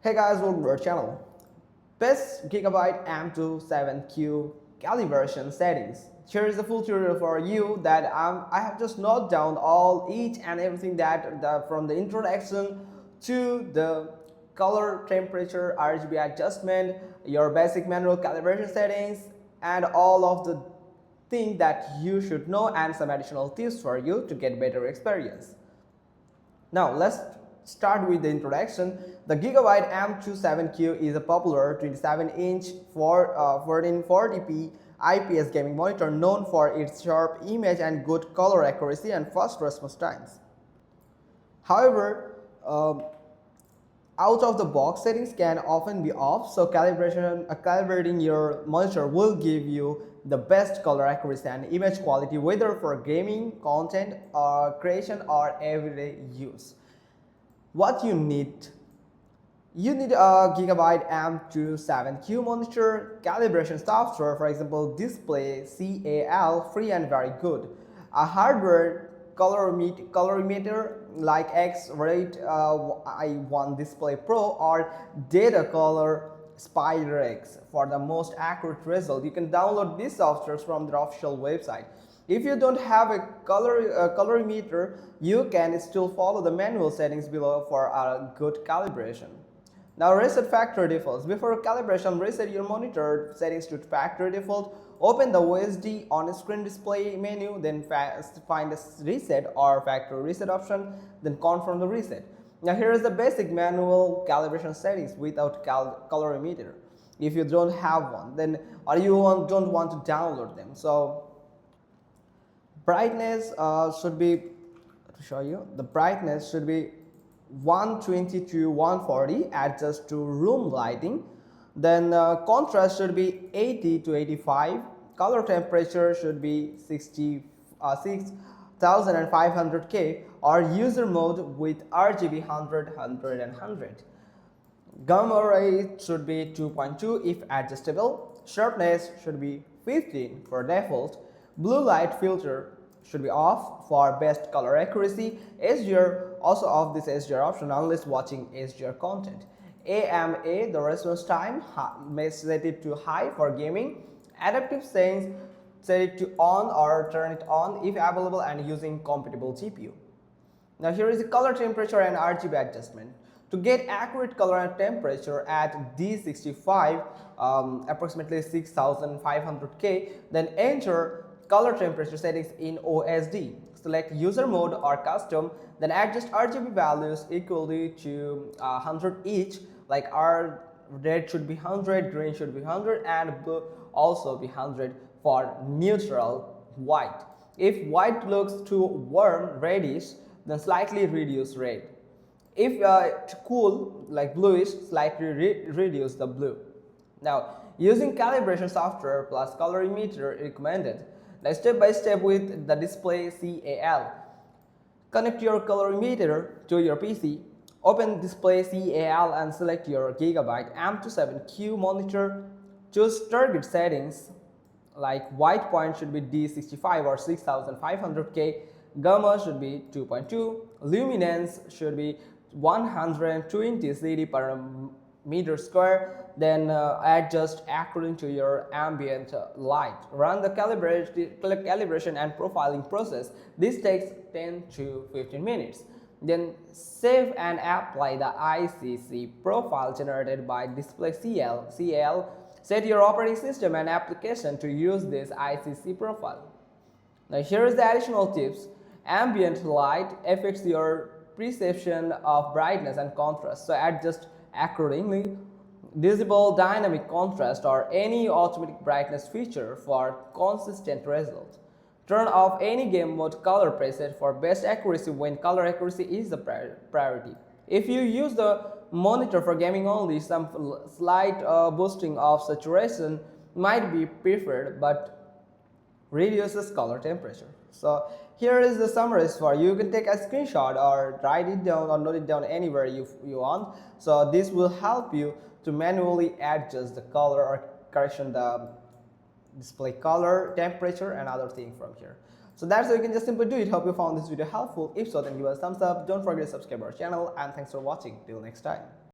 Hey guys, welcome to our channel. Best Gigabyte M27Q Calibration Settings. Here is a full tutorial for you that I have just noted down each and everything from the introduction to the color, temperature, RGB adjustment, your basic manual calibration settings, and all of the things that you should know and some additional tips for you to get better experience. Now let's start with the introduction. The Gigabyte M27Q is a popular 27-inch 1440p IPS gaming monitor known for its sharp image and good color accuracy and fast response times. However, out of the box settings can often be off, so calibrating your monitor will give you the best color accuracy and image quality whether for gaming, content creation or everyday use. What you need a Gigabyte M27Q monitor, calibration software, for example display CAL, free and very good, a hardware colorimeter like X-Rate i1 Display Pro or Data Color Spider X for the most accurate result. You can download these softwares from their official website. If you don't have a colorimeter, you can still follow the manual settings below for a good calibration. Now reset factory defaults. Before calibration, reset your monitor settings to factory default. Open the OSD on-screen display menu, then find the reset or factory reset option, then confirm the reset. Now here is the basic manual calibration settings without colorimeter. If you don't have one, then or you don't want to download them. So brightness should be, to show you, the brightness should be 120 to 140, adjust to room lighting. Then contrast should be 80 to 85. Color temperature should be 6500 K or user mode with RGB 100, 100 and 100. Gamma ray should be 2.2 if adjustable. Sharpness should be 15 for default. Blue light filter should be off for best color accuracy. HDR also off this HDR option unless watching HDR content. AMA, the response time, may set it to high for gaming. Adaptive settings, set it to on or turn it on if available and using compatible GPU. Now here is the color, temperature and RGB adjustment. To get accurate color and temperature at D65, approximately 6500 K, then enter color temperature settings in OSD. Select user mode or custom, then adjust RGB values equally to 100 each, like red should be 100, green should be 100 and blue also be 100 for neutral white. If white looks too warm, reddish, then slightly reduce red. If cool, like bluish, slightly reduce the blue. Now, using calibration software plus colorimeter recommended. Now, step by step with the display CAL. Connect your colorimeter to your PC. Open display CAL and select your Gigabyte M27Q monitor. Choose target settings like white point should be D65 or 6500 K. Gamma should be 2.2. Luminance should be 120 CD per meter square. Then adjust according to your ambient light. Run the calibration and profiling process. This takes 10 to 15 minutes. Then save and apply the ICC profile generated by display CL. Set your operating system and application to use this ICC profile. Now here is the additional tips. Ambient light affects your perception of brightness and contrast, so adjust accordingly. Disable dynamic contrast or any automatic brightness feature for consistent result. Turn off any game mode color preset for best accuracy when color accuracy is the priority. If you use the monitor for gaming only, some slight boosting of saturation might be preferred but reduces color temperature. So here is the summaries for you. You can take a screenshot or write it down or note it down anywhere you want. So this will help you to manually adjust the color or correction the display color, temperature and other things from here. So that's how you can just simply do it. Hope you found this video helpful. If so, then give us a thumbs up. Don't forget to subscribe our channel and thanks for watching. Till next time.